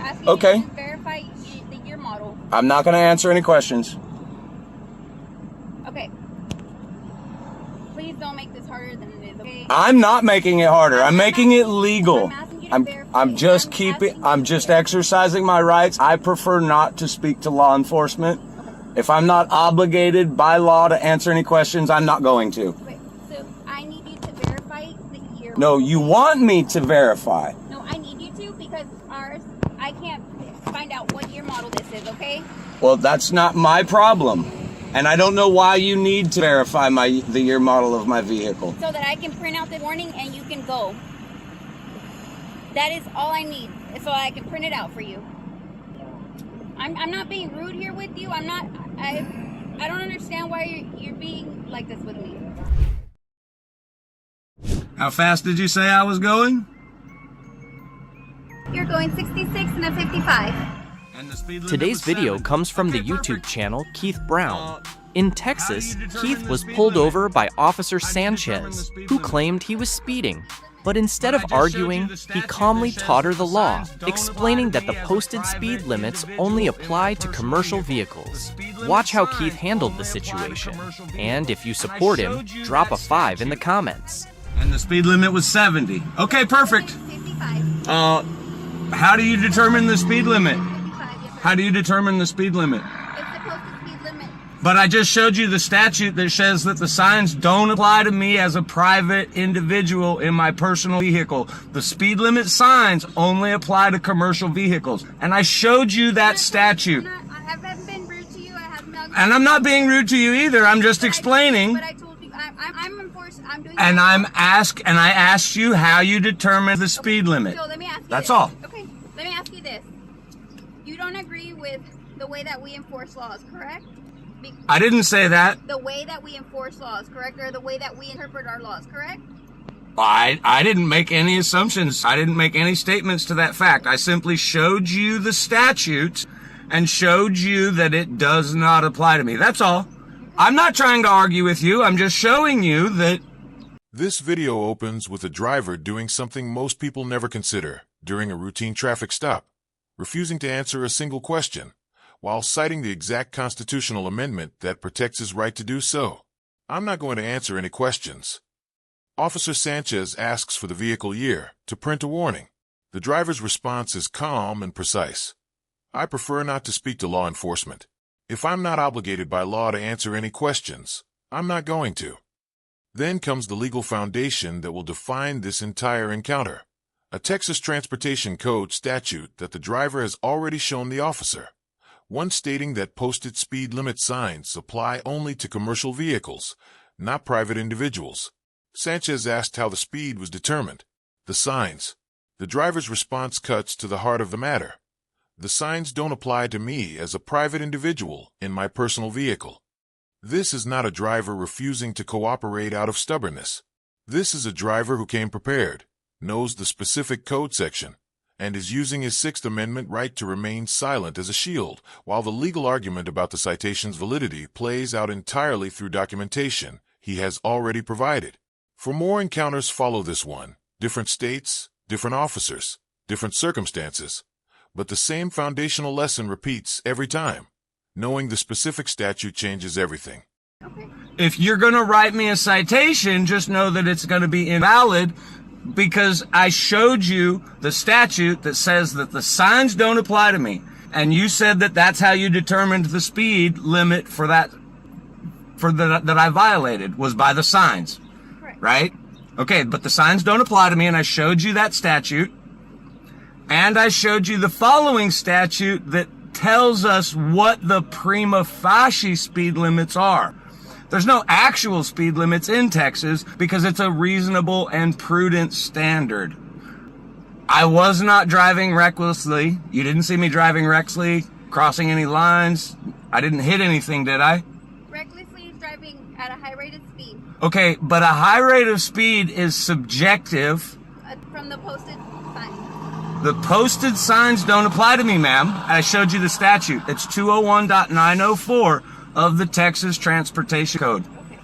asking Okay. you to verify the year model. I'm not going to answer any questions. Okay. Please don't make this harder than it is, okay? I'm not making it harder. I'm making it legal. I'm asking you to verify. I'm just exercising my rights. I prefer not to speak to law enforcement. If I'm not obligated by law to answer any questions, I'm not going to. Okay, so I need you to verify the year. No, you want me to verify. No, I need you to because I can't find out what year model this is, okay? Well, that's not my problem. And I don't know why you need to verify the year model of my vehicle. So that I can print out the warning and you can go. That is all I need, so I can print it out for you. I'm not being rude here with you. I don't understand why you're being like this with me. How fast did you say I was going? You're going 66 and a 55. And the speed limit Today's was video 70. comes from the Okay, YouTube perfect. channel Keith Brown. In Texas, How do you determine Keith the was speed pulled limit? over by Officer How do you determine the Sanchez, speed who limit? claimed he was speeding. But instead But I of just showed you arguing, the he statute calmly that says taught her that the the law, signs don't explaining apply that to the me as a posted private speed limits individual only in my apply to personal commercial vehicle. vehicles. The speed limit Watch how signs Keith handled only the apply to situation. commercial And if you vehicles. And I support him, showed you drop that a 5 in the statute. comments. And the speed limit was 70. Okay, perfect. 55. How do you determine the speed limit? 55, yes, sir. How do you determine the speed limit? It's the posted speed limit. But I just showed you the statute that says that the signs don't apply to me as a private individual in my personal vehicle. The speed limit signs only apply to commercial vehicles. And I showed you that statute. I haven't been rude to you. I have not. And I'm not being rude to you either. I'm just explaining. But I told you, I'm enforced. I'm doing. And I asked you how you determine the speed limit. So let me ask you. That's this. all. Okay. Let me ask you this. You don't agree with the way that we enforce laws, correct? I didn't say that. The way that we enforce laws, correct? Or the way that we interpret our laws, correct? I didn't make any assumptions. I didn't make any statements to that fact. I simply showed you the statute and showed you that it does not apply to me. That's all. I'm not trying to argue with you. I'm just showing you that. This video opens with a driver doing something most people never consider during a routine traffic stop, refusing to answer a single question, while citing the exact constitutional amendment that protects his right to do so. I'm not going to answer any questions. Officer Sanchez asks for the vehicle year to print a warning. The driver's response is calm and precise. I prefer not to speak to law enforcement. If I'm not obligated by law to answer any questions, I'm not going to. Then comes the legal foundation that will define this entire encounter. A Texas Transportation Code statute that the driver has already shown the officer. One stating that posted speed limit signs apply only to commercial vehicles, not private individuals. Sanchez asked how the speed was determined. The signs. The driver's response cuts to the heart of the matter. The signs don't apply to me as a private individual in my personal vehicle. This is not a driver refusing to cooperate out of stubbornness. This is a driver who came prepared, knows the specific code section, and is using his Sixth Amendment right to remain silent as a shield, while the legal argument about the citation's validity plays out entirely through documentation he has already provided. For more encounters follow this one, different states, different officers, different circumstances, but the same foundational lesson repeats every time. Knowing the specific statute changes everything. Okay. If you're going to write me a citation, just know that it's going to be invalid because I showed you the statute that says that the signs don't apply to me. And you said that that's how you determined the speed limit for that I violated was by the signs. Correct. Right? Okay, but the signs don't apply to me, and I showed you that statute. And I showed you the following statute that tells us what the prima facie speed limits are. There's no actual speed limits in Texas because it's a reasonable and prudent standard. I was not driving recklessly. You didn't see me driving recklessly, crossing any lines. I didn't hit anything, did I? Recklessly is driving at a high rate of speed. Okay, but a high rate of speed is subjective. From the posted sign. The posted signs don't apply to me, ma'am. I showed you the statute. It's 201.904 of the Texas Transportation Code. Okay.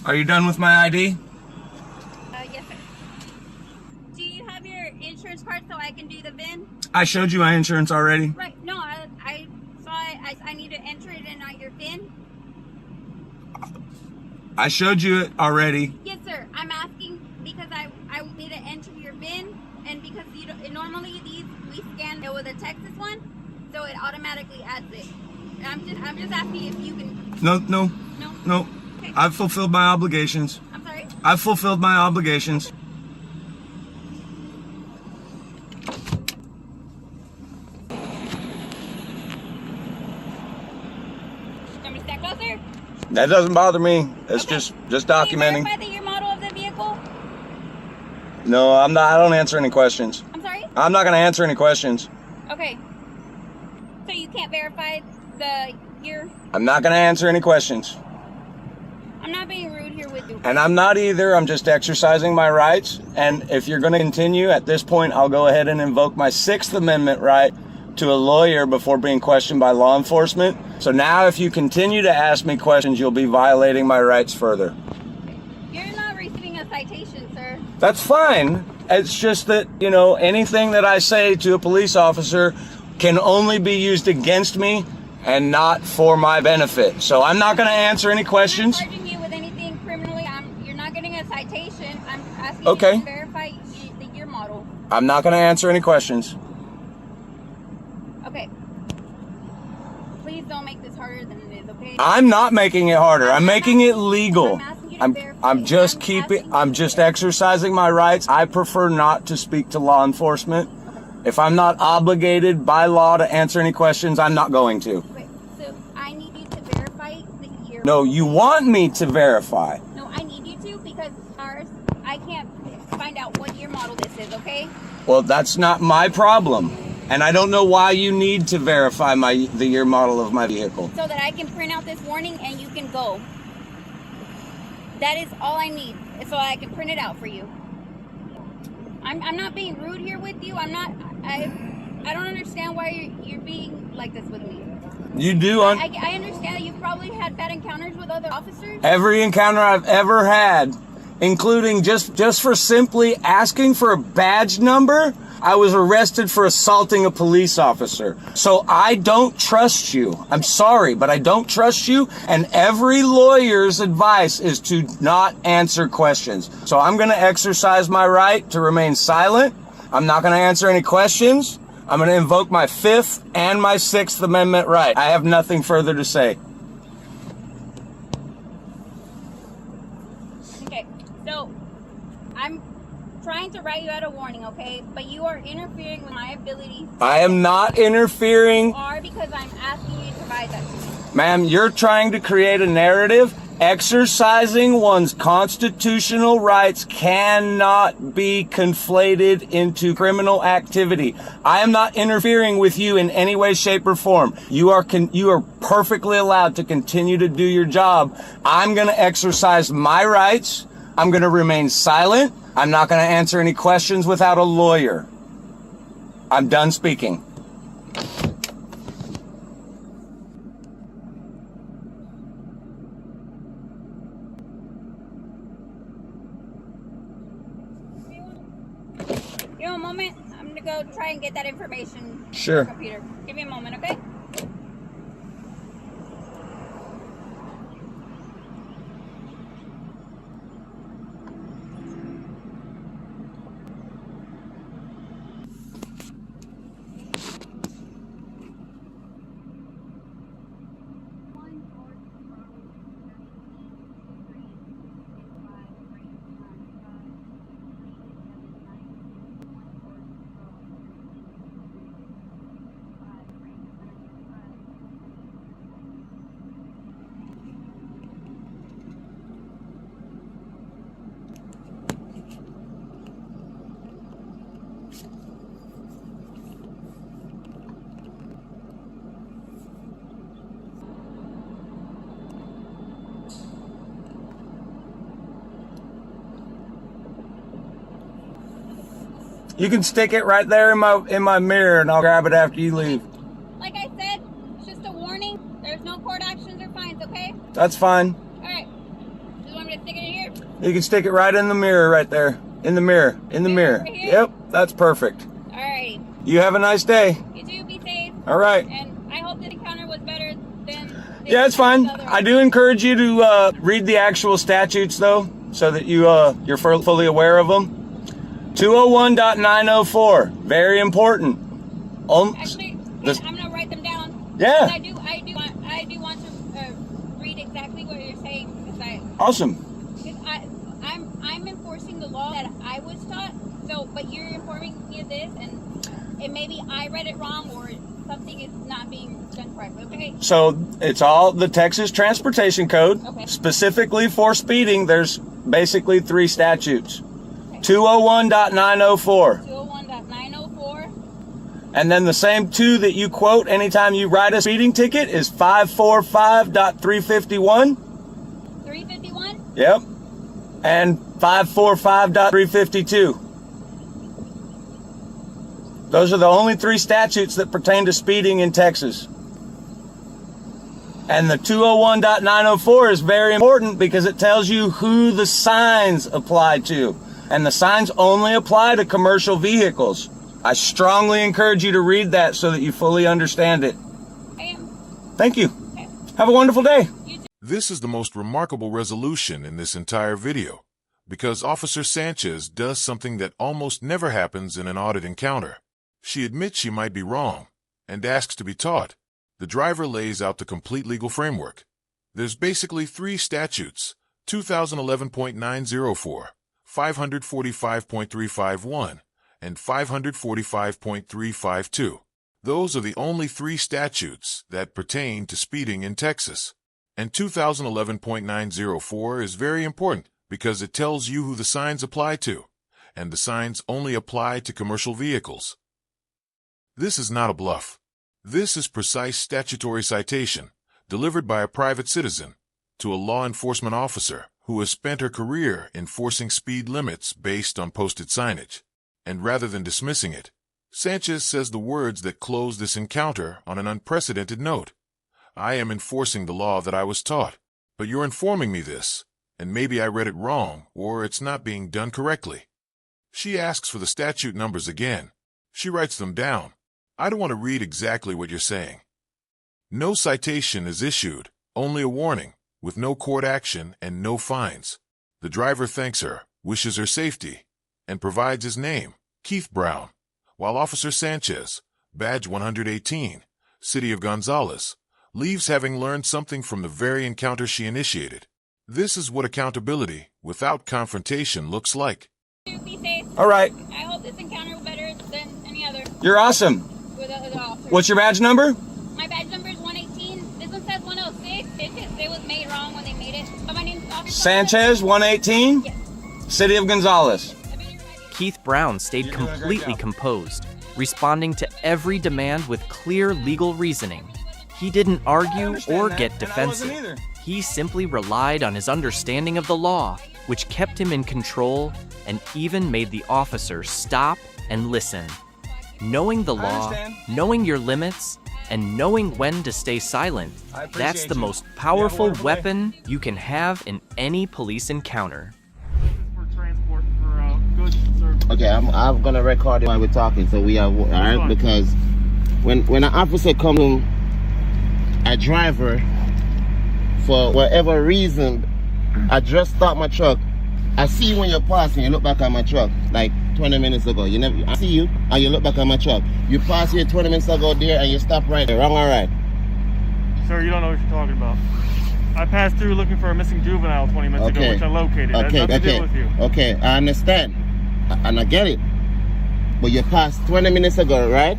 Are you done with my ID? Yes, sir. Do you have your insurance insurance card so I can do the VIN? I showed you my insurance already. Right. No, I saw it. I need to enter it in on your VIN. I showed you it already. Yes, sir. I'm asking because I need to enter your VIN, and because you don't, normally these we scan it with a Texas one, so it automatically adds it. I'm just asking if you can. No. Okay. I've fulfilled my obligations. I'm sorry. I've fulfilled my obligations. Want me to stand closer? That doesn't bother me. It's Okay. just Can you documenting. verify the year model of the vehicle? No, I'm not. I don't answer any questions. I'm sorry. I'm not going to answer any questions. Okay. So you can't verify the year? I'm not going to answer any questions. I'm not being rude here with you. And I'm not either. I'm just exercising my rights. And if you're going to continue at this point, I'll go ahead and invoke my 6th Amendment right to a lawyer before being questioned by law enforcement. So now if you continue to ask me questions, you'll be violating my rights further. You're not receiving a citation, sir. That's fine. It's just that, anything that I say to a police officer can only be used against me and not for my benefit. So I'm not going to answer any questions. I'm not charging you with anything criminally. You're not getting a citation. I'm asking Okay. you to verify the year model. I'm not going to answer any questions. Okay. Please don't make this harder than it is, okay? I'm not making it harder. I'm making it legal. I'm asking you to I'm verify. I'm just exercising my rights. I prefer not to speak to law enforcement. If I'm not obligated by law to answer any questions, I'm not going to. Wait, so I need you to verify the year. No, you want me to verify. No, I need you to because I can't find out what year model this is, okay? Well, that's not my problem. And I don't know why you need to verify the year model of my vehicle. So that I can print out this warning and you can go. That is all I need, so I can print it out for you. I'm not being rude here with you. I don't understand why you're being like this with me. You do. I understand that you've probably had bad encounters with other officers. Every encounter I've ever had, including just for simply asking for a badge number, I was arrested for assaulting a police officer. So I don't trust you. I'm sorry, but I don't trust you. And every lawyer's advice is to not answer questions. So I'm going to exercise my right to remain silent. I'm not going to answer any questions. I'm going to invoke my 5th and my 6th Amendment right. I have nothing further to say. Okay, so I'm trying to write you out a warning, okay? But you are interfering with my ability. I am not interfering. You are because I'm asking you to provide that to me. Ma'am, you're trying to create a narrative. Exercising one's constitutional rights cannot be conflated into criminal activity. I am not interfering with you in any way, shape, or form. You are perfectly allowed to continue to do your job. I'm going to exercise my rights. I'm going to remain silent. I'm not going to answer any questions without a lawyer. I'm done speaking. Give me a moment. I'm going to go try and get that information. Sure. On the computer. Give me a moment, okay? You can stick it right there in my mirror, and I'll grab it after you leave. Like I said, it's just a warning. There's no court actions or fines, okay? That's fine. All right. Just want me to stick it in here? You can stick it right in the mirror right there. In the mirror. In the mirror. Over here? Yep. That's perfect. Alrighty. You have a nice day. You too. Be safe. All right. And I hope this encounter was better than. Yeah, it's fine. I do encourage you to read the actual statutes, though, so that you're fully aware of them. 201.904, very important. Actually, I'm gonna write them down. Yeah. I do want to read exactly what you're saying because Awesome. I'm enforcing the law that I was taught. So, but you're informing me of this, and maybe I read it wrong or something is not being done correctly. Okay. So it's all the Texas Transportation Code. Okay. Specifically for speeding, there's basically 3 statutes. 201.904. 201.904. And then the same 2 that you quote anytime you write a speeding ticket is 545.351. 351. Yep. And 545.352. Those are the only 3 statutes that pertain to speeding in Texas. And the 201.904 is very important because it tells you who the signs apply to. And the signs only apply to commercial vehicles. I strongly encourage you to read that so that you fully understand it. I am. Thank you. Okay. Have a wonderful day. This is the most remarkable resolution in this entire video, because Officer Sanchez does something that almost never happens in an audit encounter. She admits she might be wrong and asks to be taught. The driver lays out the complete legal framework. There's basically 3 statutes: 2011.904, 545.351, and 545.352. Those are the only 3 statutes that pertain to speeding in Texas. And 2011.904 is very important because it tells you who the signs apply to, and the signs only apply to commercial vehicles. This is not a bluff. This is precise statutory citation, delivered by a private citizen to a law enforcement officer who has spent her career enforcing speed limits based on posted signage. And rather than dismissing it, Sanchez says the words that close this encounter on an unprecedented note. I am enforcing the law that I was taught, but you're informing me this, and maybe I read it wrong or it's not being done correctly. She asks for the statute numbers again. She writes them down. I don't want to read exactly what you're saying. No citation is issued, only a warning, with no court action and no fines. The driver thanks her, wishes her safety, and provides his name, Keith Brown, while Officer Sanchez, badge 118, City of Gonzales, leaves having learned something from the very encounter she initiated. This is what accountability without confrontation looks like. Be safe. All right. I hope this encounter was better than any other. You're awesome. With the officer. What's your badge number? My badge number is 118. This one says 106. It was made wrong when they made it. But my name's Officer Sanchez, 118, Yes. City of Gonzales. Keith Brown stayed completely composed, responding to every demand with clear legal reasoning. He didn't argue or get defensive. He simply relied on his understanding of the law, which kept him in control and even made the officer stop and listen. Knowing the law, knowing your limits, and knowing when to stay silent, that's the most powerful weapon you can have in any police encounter. For transport for goods and services. Okay, I'm gonna record it while we're talking, so we are alright. Because when an officer comes to a driver for whatever reason, I just start my truck. I see you when you're passing. You look back at my truck like 20 minutes ago. I see you and you look back at my truck. You pass here 20 minutes ago there and you stop right there. Wrong or right? Sir, you don't know what you're talking about. I passed through looking for a missing juvenile 20 minutes ago, which I located. That has nothing to do with you. Okay, I understand. And I get it. But you passed 20 minutes ago, right?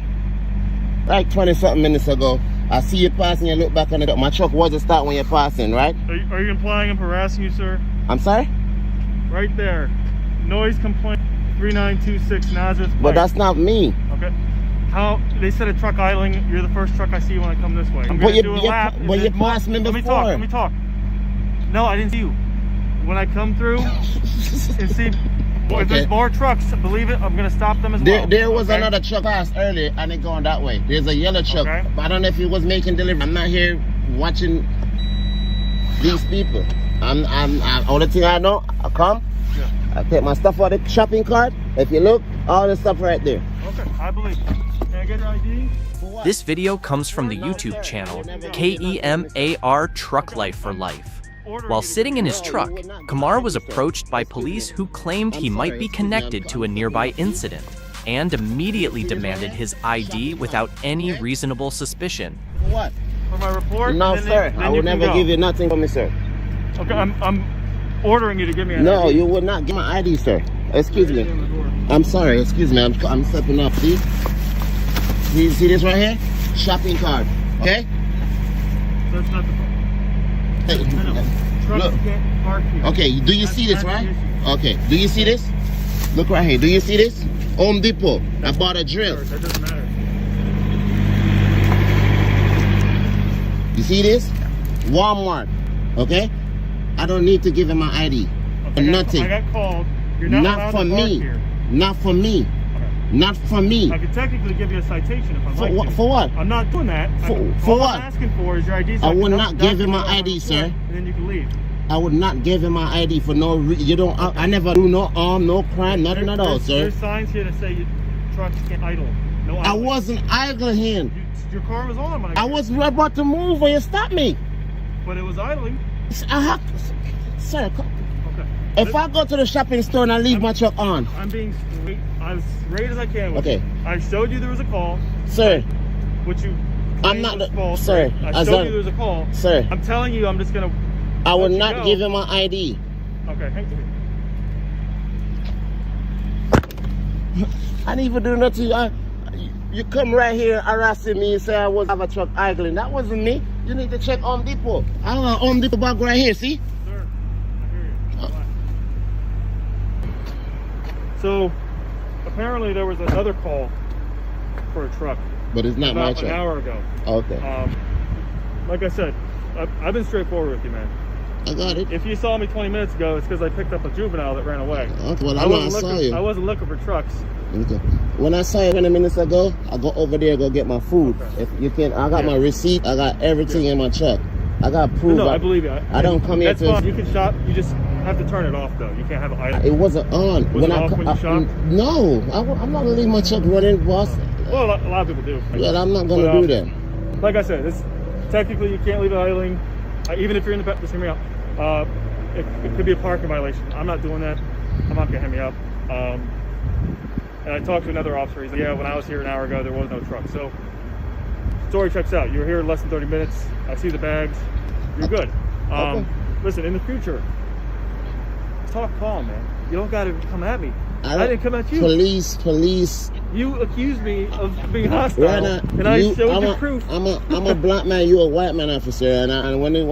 Like 20-something minutes ago. I see you passing, you look back on it. My truck wasn't start when you're passing, right? Are you implying I'm harassing you, sir? I'm sorry? Right there. Noise complaint 3926 Nazareth Place. But that's not me. Okay. How they said a truck idling. You're the first truck I see when I come this way. I'm But gonna do a lap. you passed me before. Let me talk. No, I didn't see you. When I come through and see if there's more trucks, believe it, I'm gonna stop them as well. There was another truck passed earlier and it going that way. There's a yellow truck. Okay. I don't know if he was making delivery. I'm not here watching these people. All the thing I know, I come, I take my stuff out of the shopping cart, If you look, all the stuff right there. Okay, I believe you. Can I get your ID? This video comes from the YouTube channel KEMAR Truck Life for Life. While sitting in his truck, Kamar was approached by police who claimed he might be connected to a nearby incident and immediately demanded his ID without any reasonable suspicion. For what? For my report? No, sir. I will never give you nothing for me, sir. Okay, I'm ordering you to give me an No, ID. you would not give my ID, sir. Excuse me. I'm sorry. Excuse me. I'm stepping up. See? See this right here? Shopping cart. Okay? That's not the problem. Hey, Trucks look. can't park here. Okay, do you see this, That's right? the issue. Okay, do you see this? Look right here. Do you see this? Home Depot. I bought a drill. That doesn't matter. You see this? Walmart. Okay? I don't need to give him my ID. Nothing. I got called. You're not allowed for to park me. here. Not for me. Not for me. I could technically give you a citation if I'd For like what? to. For what? I'm not doing that. For all what? I'm asking for is your ID. So I can would not give him my document ID, report, sir. And then you can leave. I would not give him my ID for no reason. You don't. I never do no harm, no crime, nothing at all, sir. There's signs here that say trucks can't idle. No idling. I wasn't idling. Your car was on when I was about to move when you stopped me. But it was idling. I have, sir. Okay. If I go to the shopping store and I leave my truck on, I'm being straight, as straight as I can with Okay. you. I showed you there was a call, sir. which you I'm claimed not was the- false. sir, I as showed long- you there was a call. Sir, I'm telling you, I'm just gonna. I would let you not go. give him my ID. Okay, thank you. I didn't even do nothing. You come right here harassing me and say I was have a truck idling. That wasn't me. You need to check Home Depot. I have a Home Depot bag right here. See? Sir, I hear you. Relax. So, apparently there was another call for a truck But it's not my about an truck. hour ago. Okay, Like I said, I've been straightforward with you, man. I got it. If you saw me 20 minutes ago, it's because I picked up a juvenile that ran away. Okay, well, I saw you. I wasn't looking for trucks. Okay. When I saw you 20 minutes ago, I go over there go get my food. Okay. If you can, I got my receipt. I got everything in my truck. I got proof. No, I believe you. I don't come here That's to. fine. You can shop. You just have to turn it off, though. You can't have it idle. It wasn't on. Was it off when you shopped? No, I'm not gonna leave my truck running, boss. Well, a lot of people do. Well, I'm not gonna But, do that. Like I said, it's technically you can't leave it idling, even if you're in the just hear me out. It could be a parking violation. I'm not doing that. I'm not gonna hem you up. And I talked to another officer. He's like, yeah, when I was here an hour ago, there was no truck. So, story checks out. You were here in less than 30 minutes. I see the bags. You're good. Okay. Listen, in the future, talk calm, man. You don't gotta come at me. I didn't come at you. Police. You accused me of being hostile, Right now, and I showed you proof. I'm a black man. You a white man, officer. And when I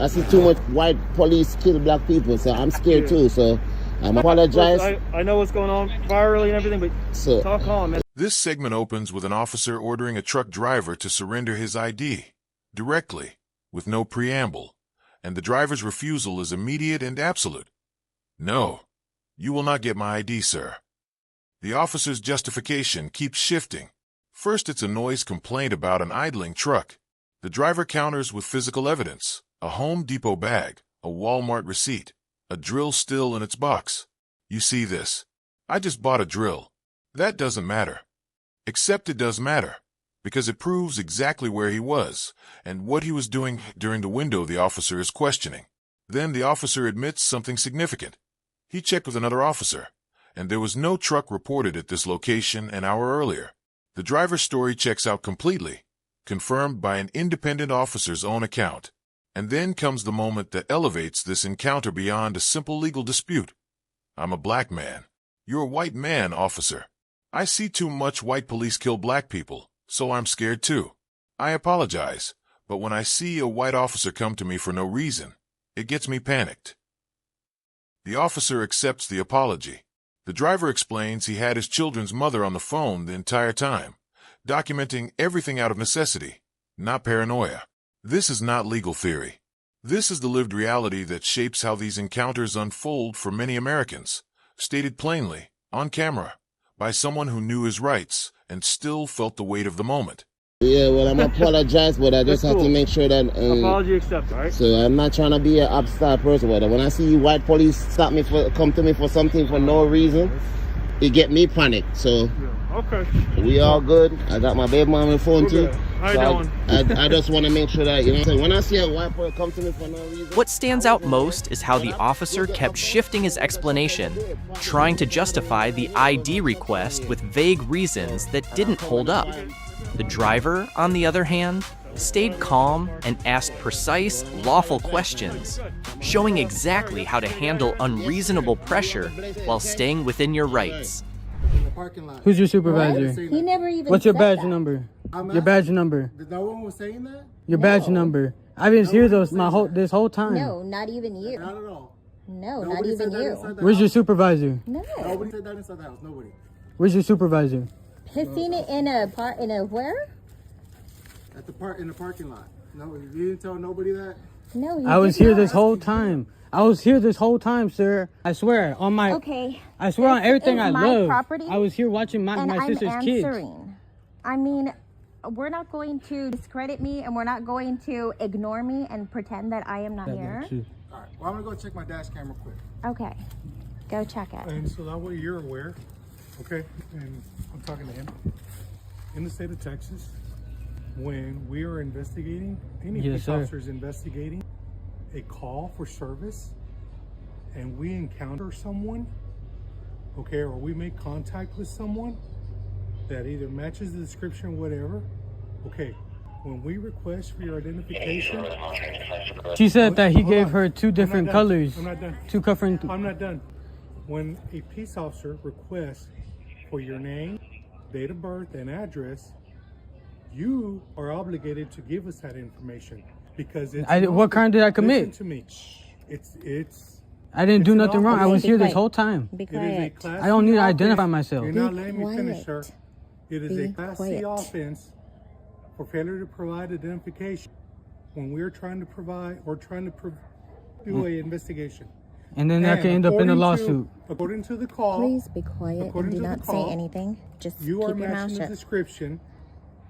see too much white police kill black people, so I'm scared too. So I'm apologize. Listen, I know what's going on virally and everything, but So talk calm, man. This segment opens with an officer ordering a truck driver to surrender his ID directly, with no preamble, and the driver's refusal is immediate and absolute. No, you will not get my ID, sir. The officer's justification keeps shifting. First, it's a noise complaint about an idling truck. The driver counters with physical evidence: a Home Depot bag, a Walmart receipt, a drill still in its box. You see this? I just bought a drill. That doesn't matter. Except it does matter, because it proves exactly where he was and what he was doing during the window the officer is questioning. Then the officer admits something significant. He checked with another officer, and there was no truck reported at this location an hour earlier. The driver's story checks out completely, confirmed by an independent officer's own account. And then comes the moment that elevates this encounter beyond a simple legal dispute. I'm a black man. You're a white man, officer. I see too much white police kill black people, so I'm scared too. I apologize, but when I see a white officer come to me for no reason, it gets me panicked. The officer accepts the apology. The driver explains he had his children's mother on the phone the entire time, documenting everything out of necessity, not paranoia. This is not legal theory. This is the lived reality that shapes how these encounters unfold for many Americans, stated plainly, on camera, by someone who knew his rights and still felt the weight of the moment. Yeah, well, I'm apologize, but I just That's have to cool. make sure that. Apology accepted, all right? So I'm not trying to be an upstart person, but when I see white police stop me come to me for something for no reason, it get me panicked. So Yeah. Okay. we all good. I got my baby mom on the phone We're too. good. How you So doing? I just want to make sure that, you know what I'm saying, when I see a white boy come to me for no reason. What stands out most is how the officer kept shifting his explanation, trying to justify the ID request with vague reasons that didn't hold up. The driver, on the other hand, stayed calm and asked precise, lawful questions, showing exactly how to handle unreasonable pressure while staying within your rights. Who's your supervisor? He never even What's your said badge that. number? Your badge number. No one was saying that? Your badge number. I've been here this whole time. No, not even you. Not at all. No, not Nobody even said that you. inside the Where's your house. supervisor? No. Nobody said that inside the house. Nobody. Where's your supervisor? Pissing it in a where? In the parking lot. No, you didn't tell nobody that? No, he I was did here not. this whole time. I was here this whole time, sir. I swear on my. Okay. I swear on This everything is I my love. property, I was here watching my and I'm sister's kids. answering. I mean, we're not going to discredit me, and we're not going to ignore me and pretend that I am not here. All right. Well, I'm going to go check my dash camera quick. Okay. Go check it. And so that way you're aware, okay? And I'm talking to him. In the state of Texas, when we are investigating, any Yes, police sir. officer is investigating a call for service, and we encounter someone, okay, or we make contact with someone that either matches the description or whatever, okay, when we request for your identification, She said that he Hold gave on. her two I'm not different done. colors. I'm not done. Two different. I'm not done. When a peace officer requests for your name, date of birth, and address, you are obligated to give us that information because it's What crime did I commit? Listen to me. It's I didn't do It's nothing an wrong. I officer. was Be here this quiet. whole time. Be it is a quiet. class I don't need to C identify offense. myself. You're not Be letting me finish, sir. quiet. It is Be a class quiet. C offense for failure to provide identification when we're trying to provide or trying to do a investigation. And then I could end up in a according to- lawsuit. According to the call, Please be quiet and According do to the not say call, anything. Just you keep are your mouth matching the shut. description.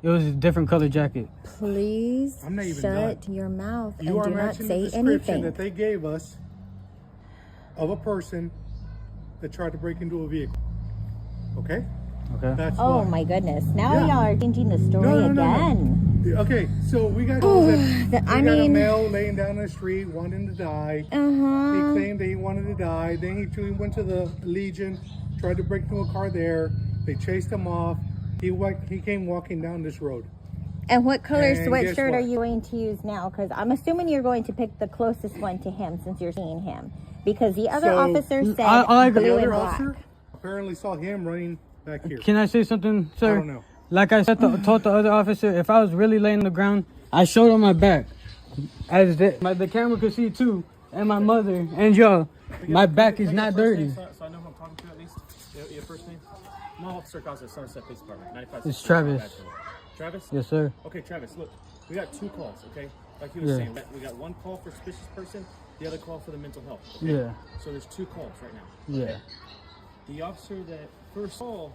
It was a different color jacket. Please I'm not even shut done. your mouth You are and do not matching the say description anything. that they gave us of a person that tried to break into a vehicle. Okay? Okay. That's Oh why. my goodness. Now Yeah. y'all are changing the story No. again. Okay, so we got we got a mean- male laying down the street wanting to die. He Uh-huh. claimed that he wanted to die. Then he went to the Legion, tried to break into a car there. They chased him off. He came walking down this road. And what color And guess sweatshirt are what? you going to use now? Because I'm assuming you're going to pick the closest one to him since you're seeing him. Because the other So, officer said all I- The blue and other black. officer apparently saw him running back here. Can I say something, sir? I don't know. Like I said, told the other officer, if I was really laying on the ground, I showed on my back, as the camera could see too, and my mother and y'all. My back is not dirty. So I know who I'm talking to at least. Your first name? I'm Officer Casa, Sunset Police Department. 95. It's Travis. Travis? Yes, sir. Okay, Travis, look. We got two calls, okay? Like he was Yeah. saying, we got one call for suspicious person, the other call for the mental health. Okay? Yeah. So there's two calls right now. Yeah. The officer that first call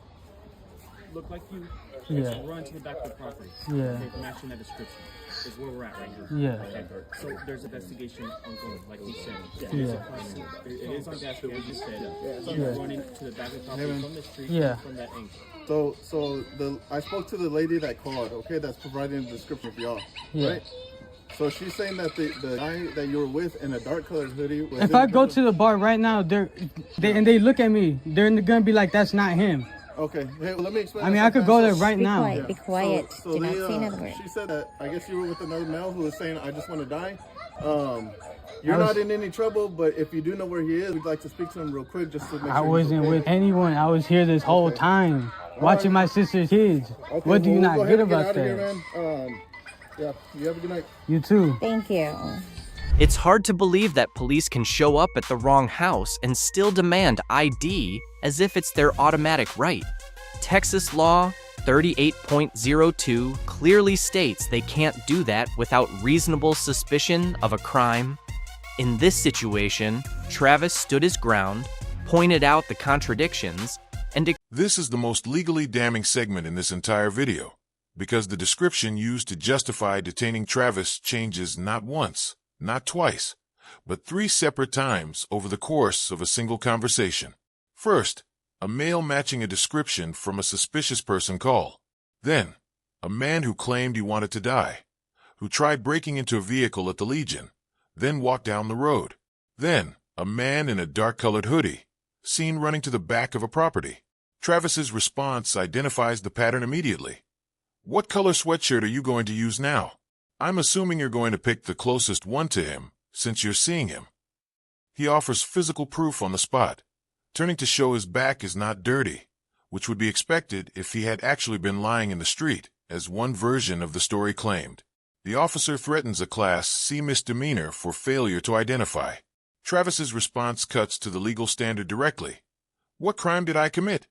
looked like you. Yeah. Let's run to the back of the property. Yeah. Okay, matching that description is where we're at right now. Yeah. Okay. So there's investigation ongoing, like he said. Yeah. It is on dash cam, as you said. Yeah. You're running to the back of the property from the street, Yeah. from that angle. I spoke to the lady that called, okay, that's providing the description for y'all, Yeah. right? So she's saying that the guy that you were with in a dark colored hoodie was If I go to the bar right now, they look at me, they're gonna be like, "That's not him." Okay, hey, well, let me explain. I mean, that I could go there something. right Be now. quiet. Be quiet. So do not they, say another word. she said that I guess you were with another male who was saying, "I just want to die." You're I was- not in any trouble, but if you do know where he is, we'd like to speak to him real quick just to make sure. I he's wasn't okay. with anyone. I was here this whole Okay. time, watching my sister's kids. Okay, What do you well, not we'll go get ahead and about out of here, that? man. Yeah, you have a good night. You too. Thank you. It's hard to believe that police can show up at the wrong house and still demand ID as if it's their automatic right. Texas law 38.02 clearly states they can't do that without reasonable suspicion of a crime. In this situation, Travis stood his ground, pointed out the contradictions, and This is the most legally damning segment in this entire video. because the description used to justify detaining Travis changes not once, not twice, but 3 separate times over the course of a single conversation. First, a male matching a description from a suspicious person call. Then, a man who claimed he wanted to die, who tried breaking into a vehicle at the Legion, then walked down the road. Then, a man in a dark-colored hoodie, seen running to the back of a property. Travis's response identifies the pattern immediately. What color sweatshirt are you going to use now? I'm assuming you're going to pick the closest one to him, since you're seeing him. He offers physical proof on the spot, turning to show his back is not dirty, which would be expected if he had actually been lying in the street, as one version of the story claimed. The officer threatens a Class C misdemeanor for failure to identify. Travis's response cuts to the legal standard directly. What crime did I commit?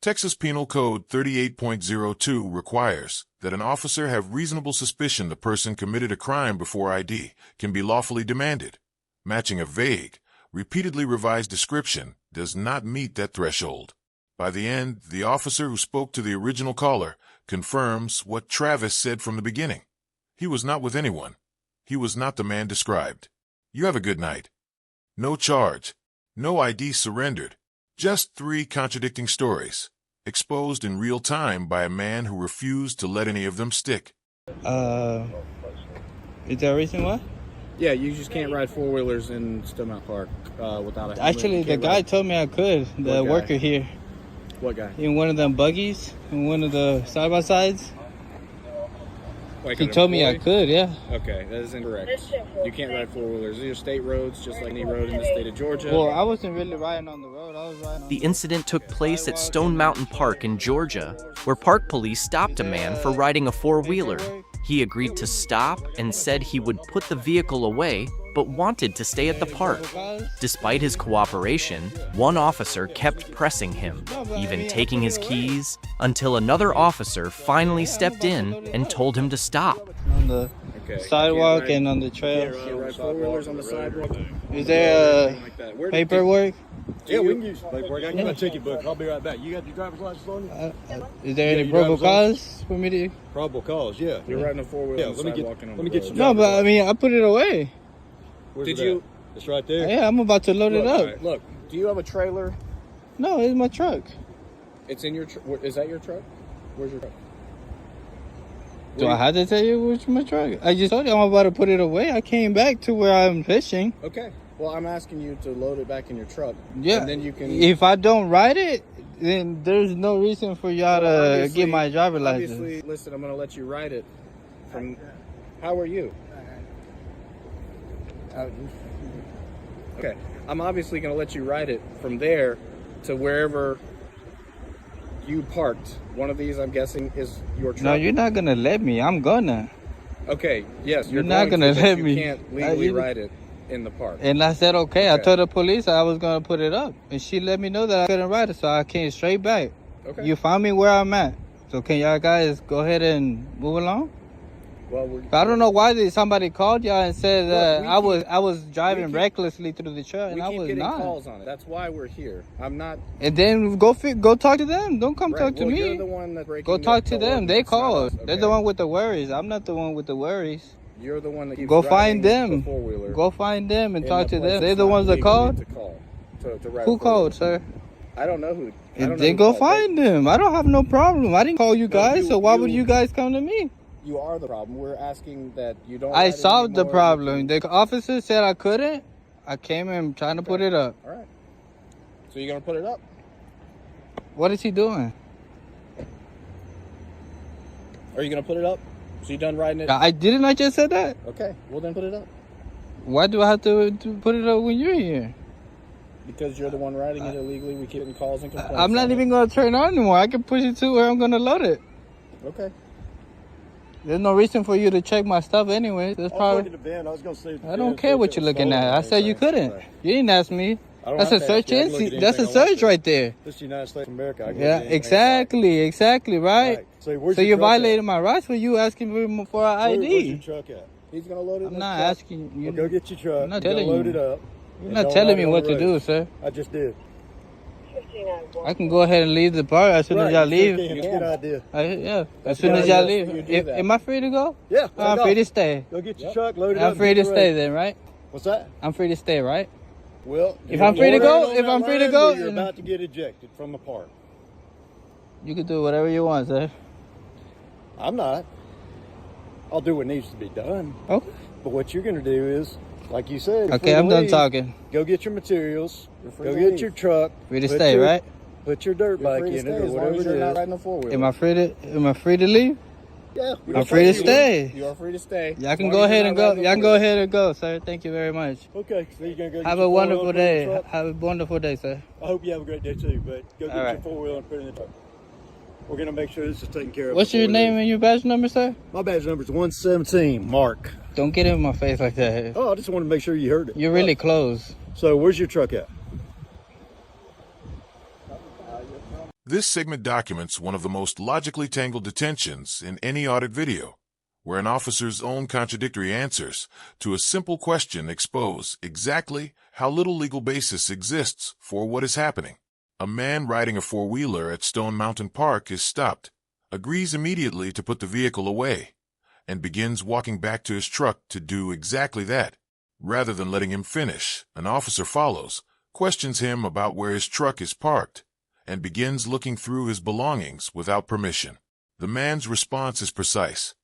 Texas Penal Code 38.02 requires that an officer have reasonable suspicion the person committed a crime before ID can be lawfully demanded. Matching a vague, repeatedly revised description does not meet that threshold. By the end, the officer who spoke to the original caller confirms what Travis said from the beginning. He was not with anyone. He was not the man described. You have a good night. No charge. No ID surrendered. Just 3 contradicting stories, exposed in real time by a man who refused to let any of them stick. Is there a reason why? Yeah, you just can't ride 4-wheelers in Stillmount Park without a helmet. Actually, the guy told me I could. The worker here. What guy? In one of them buggies, in one of the side-by-sides. Like he told me I could, yeah. Okay, that is incorrect. You can't ride 4-wheelers. These are state roads, just like any road in the state of Georgia. Well, I wasn't really riding on the road. I was riding on The incident took place at Stone Mountain Park in Georgia, where park police stopped a man for riding a 4-wheeler. He agreed to stop and said he would put the vehicle away, but wanted to stay at the park. Despite his cooperation, one officer kept pressing him, even taking his keys, until another officer finally stepped in and told him to stop. on the sidewalk and on the trail. Can't ride 4-wheelers on the sidewalk. Is there paperwork? Yeah, we can use paperwork. I got my ticket book. I'll be right back. You got your driver's license on you? Is there any probable cause for me to? Probable cause, yeah. You're riding a 4-wheeler on the sidewalk. Let me get you. No, but I mean, I put it away. Did you? It's right there. Yeah, I'm about to load it up. Right, look, do you have a trailer? No, it's my truck. It's in your is that your truck? Where's your truck? Do I have to tell you which my truck? I just told you I'm about to put it away. I came back to where I'm fishing. Okay. Well, I'm asking you to load it back in your truck. Yeah. And then you can. If I don't ride it, then there's no reason for y'all to get my driver's license. Obviously, listen, I'm going to let you ride it. From. How are you? Okay. I'm obviously going to let you ride it from there to wherever you parked. One of these, I'm guessing, is your truck. No, you're not gonna let me. I'm gonna. Okay. Yes, you're not gonna let me. You can't legally ride it in the park. And I said okay. I told the police I was gonna put it up, and she let me know that I couldn't ride it, so I came straight back. Okay. You found me where I'm at. So can y'all guys go ahead and move along? Well, I don't know why somebody called y'all and said I was driving recklessly through the truck, and I was not. We keep getting calls on it. That's why we're here. I'm not. And then go talk to them. Don't come talk to me. You're the one that's breaking. Go talk to them. They called. Okay. They're the one with the worries. I'm not the one with the worries. You're the one that keeps go find them. The go find them and talk to them. They're the ones that called. Who called, sir? I don't know who. Then go find them. I don't have no problem. I didn't call you guys, so why would you guys come to me? You are the problem. We're asking that you don't. I solved the problem. The officer said I couldn't. I came in trying to put it up. All right. So you're gonna put it up? What is he doing? Are you gonna put it up? So you done riding it? I didn't. I just said that. Okay. Well then, put it up. Why do I have to put it up when you're here? Because you're the one riding it illegally. We keep getting calls and complaints. I'm not even gonna turn it on anymore. I can push it to where I'm gonna load it. Okay. There's no reason for you to check my stuff anyway. There's probably. I don't care what you're looking at. I said you couldn't. You didn't ask me. That's a search and that's a search right there. This is the United States of America. Yeah, exactly, right? So you're violating my rights for you asking me for an ID. Where's your truck at? He's gonna load it. I'm not asking you. Go get your truck. I'm not telling load you. it up. You're not telling me what to do, sir. I just did. I can go ahead and leave the park as soon as y'all leave. That's a good idea. Yeah, as soon as y'all leave. Am I free to go? Yeah. I'm free to stay. Go get your truck, load it up. I'm free to stay then, right? What's that? I'm free to stay, right? Well, If I'm free to go, you're about to get ejected from the park. You can do whatever you want, sir. I'm not. I'll do what needs to be done. Okay. But what you're going to do is, like you said, Okay, I'm done talking. Go get your materials. Go get your truck. Free to stay, right? Put your dirt bike in it or whatever it is. Am I free to leave? Yeah. I'm free to stay. You are free to stay. Y'all can go ahead and go. Y'all can go ahead and go, sir. Thank you very much. Okay. So you're going to go Have a wonderful day. Have a wonderful day, sir. I hope you have a great day too, but go get your four-wheel and put it in the truck. We're going to make sure this is taken care of. What's your name and your badge number, sir? My badge number is 117, Mark. Don't get in my face like that. Oh, I just want to make sure you heard it. You're really close. So where's your truck at? This segment documents one of the most logically tangled detentions in any audit video, where an officer's own contradictory answers to a simple question expose exactly how little legal basis exists for what is happening. A man riding a four-wheeler at Stone Mountain Park is stopped, agrees immediately to put the vehicle away, and begins walking back to his truck to do exactly that. Rather than letting him finish, an officer follows, questions him about where his truck is parked, and begins looking through his belongings without permission. The man's response is precise.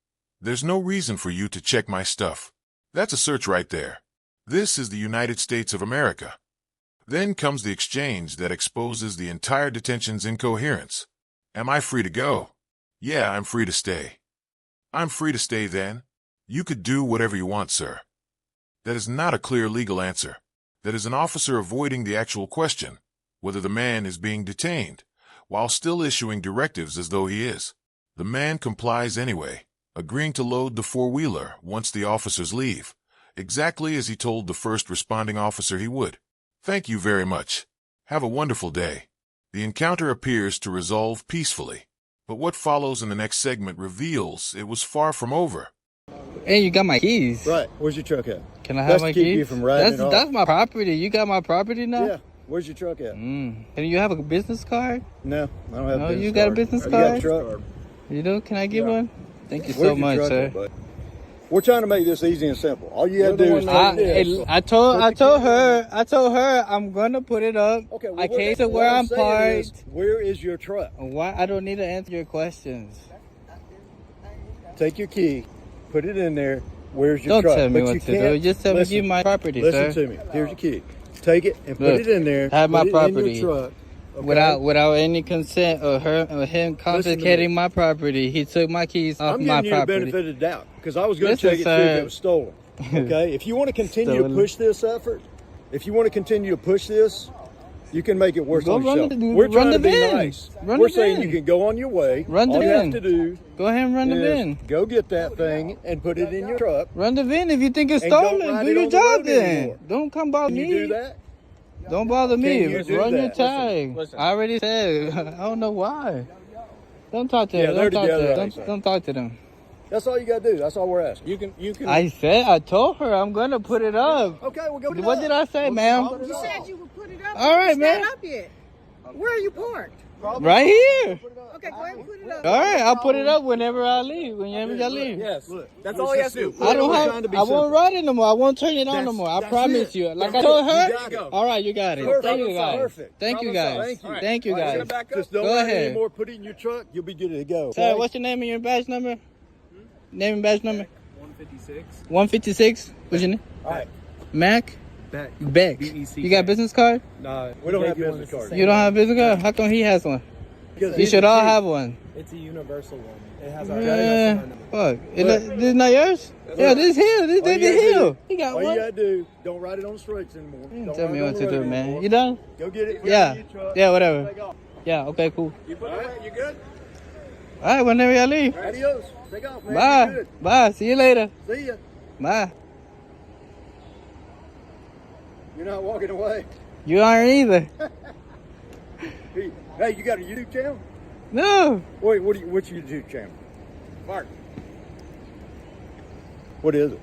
There's no reason for you to check my stuff. That's a search right there. This is the United States of America. Then comes the exchange that exposes the entire detention's incoherence. Am I free to go? Yeah, I'm free to stay. I'm free to stay then. You could do whatever you want, sir. That is not a clear legal answer. That is an officer avoiding the actual question, whether the man is being detained, while still issuing directives as though he is. The man complies anyway, agreeing to load the four-wheeler once the officers leave, exactly as he told the first responding officer he would. Thank you very much. Have a wonderful day. The encounter appears to resolve peacefully, but what follows in the next segment reveals it was far from over. Hey, you got my keys. Right. Where's your truck at? Can I have my keep keys? You from riding it off. That's my property. You got my property now? Yeah. Where's your truck at? And you have a business card? No, I don't have a business card. You got a business card? You got a truck? You do? Can I get one? Thank you so much, sir. We're trying to make this easy and simple. All you gotta do is I told her I'm gonna put it up. Okay, well, I came to where I'm parked. Where is your truck? Why? I don't need to answer your questions. Take your key, put it in there. Where's your truck? Don't tell me what to do. Just tell me give my property, sir. Listen to me. Here's your key. Take it and put it in there. I have my property. In your truck. Okay. Without any consent or him confiscating my property, he took my keys off my property. I'm giving you the benefit of the doubt because I was going to check it too if it was stolen. Okay, if you want to continue to push this effort, if you want to continue to push this, you can make it worse on yourself. We're trying to be nice. We're saying you can go on your way. All you have to do. Go ahead and run the VIN. Go get that thing and put it in your truck. Run the VIN if you think it's stolen. Do your job then. Don't come bother me. Can you do that? Don't bother me. Run your tag. I already said. I don't know why. Don't talk to them. Don't talk to them. That's all you got to do. That's all we're asking. You can. I told her I'm gonna put it up. Okay, we'll go. What did I say, ma'am? You said you would put it up. All right, man. Up yet. Where are you parked? Right here. Okay, go ahead and put it up. All right, I'll put it up whenever I leave. Whenever y'all leave. Yes. That's all you have to do. I won't ride it no more. I won't turn it on no more. I promise you. Like I told her. All right, you got it. Thank you guys. Thank you guys. Thank you guys. Just don't go ahead. ahead. Anymore. Put it in your truck. You'll be good to go. Sir, what's your name and your badge number? Name and badge number? 156. 156. What's your name? All right. Mac? Beck. You got a business card? No, we don't have business cards. You don't have a business card? How come he has one? You should all have one. It's a universal one. It has our fuck. This is not yours? Yeah, this here. This is here. He got one. one. All you gotta do, don't ride it on the streets anymore. Don't tell me what to do, man. You done? Go get it. Yeah. Yeah, whatever. Yeah, okay, cool. You good? All right, whenever y'all leave. Adios. Take off, man. Bye. Bye. See you later. See ya. Bye. You're not walking away. You aren't either. Hey, you got a YouTube channel? No. Wait, what's your YouTube channel? Mark. What is it?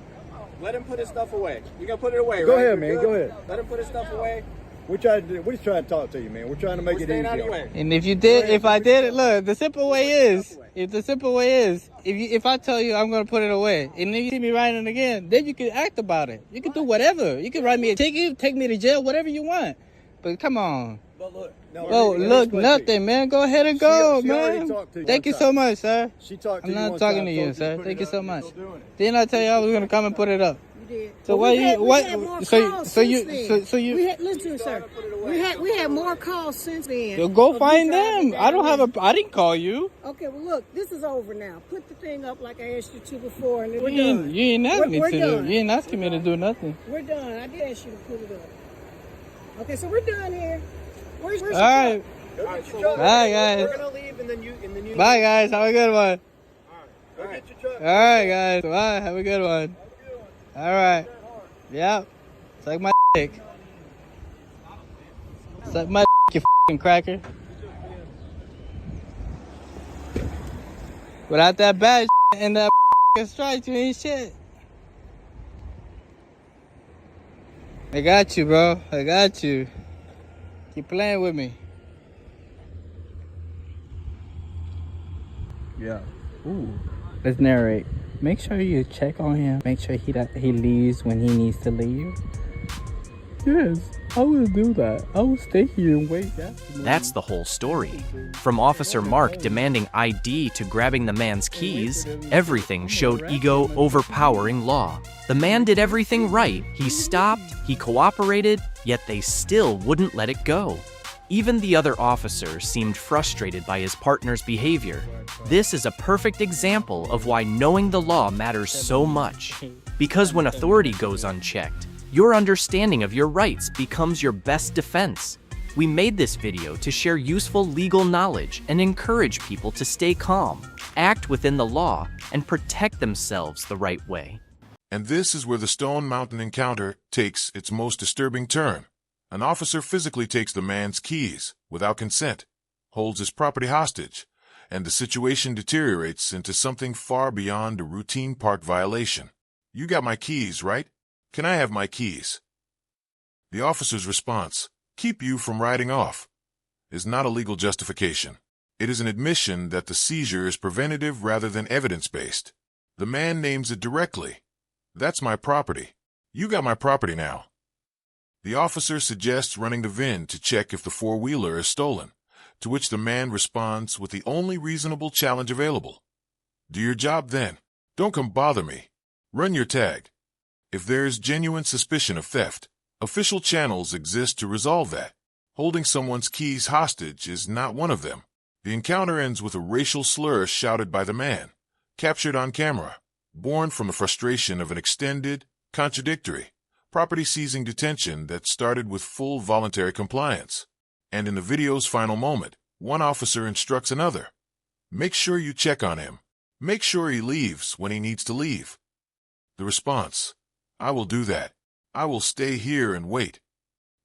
Let him put his stuff away. You gonna put it away, Go right? ahead, man. Go ahead. Let him put his stuff away. We're trying to talk to you, man. We're trying to make it easy. And if I did it, look, the simple way is, if I tell you I'm gonna put it away, and then you see me writing it again, then you can act about it. You can do whatever. You can write me a ticket, take me to jail, whatever you want. But come on. But look, nothing, man. Go ahead and go, man. Thank you so much, sir. She talked to I'm you. not talking to you, sir. Thank you so much. Didn't I tell you I was gonna come and put it up? So why you listen, sir. We had more calls since then. So go find them. I didn't call you. Okay, well look, this is over now. Put the thing up like I asked you to before, and then we're You done. ain't asking me We're to done. do. You ain't asking me to do nothing. We're done. I did ask you to put it up. Okay, so we're done here. Where's All right. Bye, guys. We're gonna leave, and then you. Bye, guys. Have a good one. Go get your truck. All right, guys. Bye. Have a good one. All right. Yep. Suck my dick. Suck my dick, you fucking cracker. Without that bad and that strike, you ain't shit. I got you, bro. I got you. Keep playing with me. Yeah. Ooh. Let's narrate. Make sure you check on him. Make sure he leaves when he needs to leave. Yes, I will do that. I will stay here and wait. That's the whole story. From Officer Mark demanding ID to grabbing the man's keys, everything showed ego overpowering law. The man did everything right. He stopped, he cooperated, yet they still wouldn't let it go. Even the other officer seemed frustrated by his partner's behavior. This is a perfect example of why knowing the law matters so much. Because when authority goes unchecked, your understanding of your rights becomes your best defense. We made this video to share useful legal knowledge and encourage people to stay calm, act within the law, and protect themselves the right way. And this is where the Stone Mountain encounter takes its most disturbing turn. An officer physically takes the man's keys without consent, holds his property hostage, and the situation deteriorates into something far beyond a routine park violation. You got my keys, right? Can I have my keys? The officer's response, keep you from riding off, is not a legal justification. It is an admission that the seizure is preventative rather than evidence-based. The man names it directly. That's my property. You got my property now. The officer suggests running the VIN to check if the four-wheeler is stolen, to which the man responds with the only reasonable challenge available. Do your job then. Don't come bother me. Run your tag. If there is genuine suspicion of theft, official channels exist to resolve that. Holding someone's keys hostage is not one of them. The encounter ends with a racial slur shouted by the man, captured on camera, born from the frustration of an extended, contradictory, property-seizing detention that started with full voluntary compliance. And in the video's final moment, one officer instructs another. Make sure you check on him. Make sure he leaves when he needs to leave. The response, I will do that. I will stay here and wait.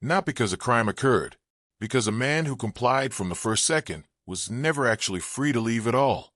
Not because a crime occurred, because a man who complied from the first second was never actually free to leave at all.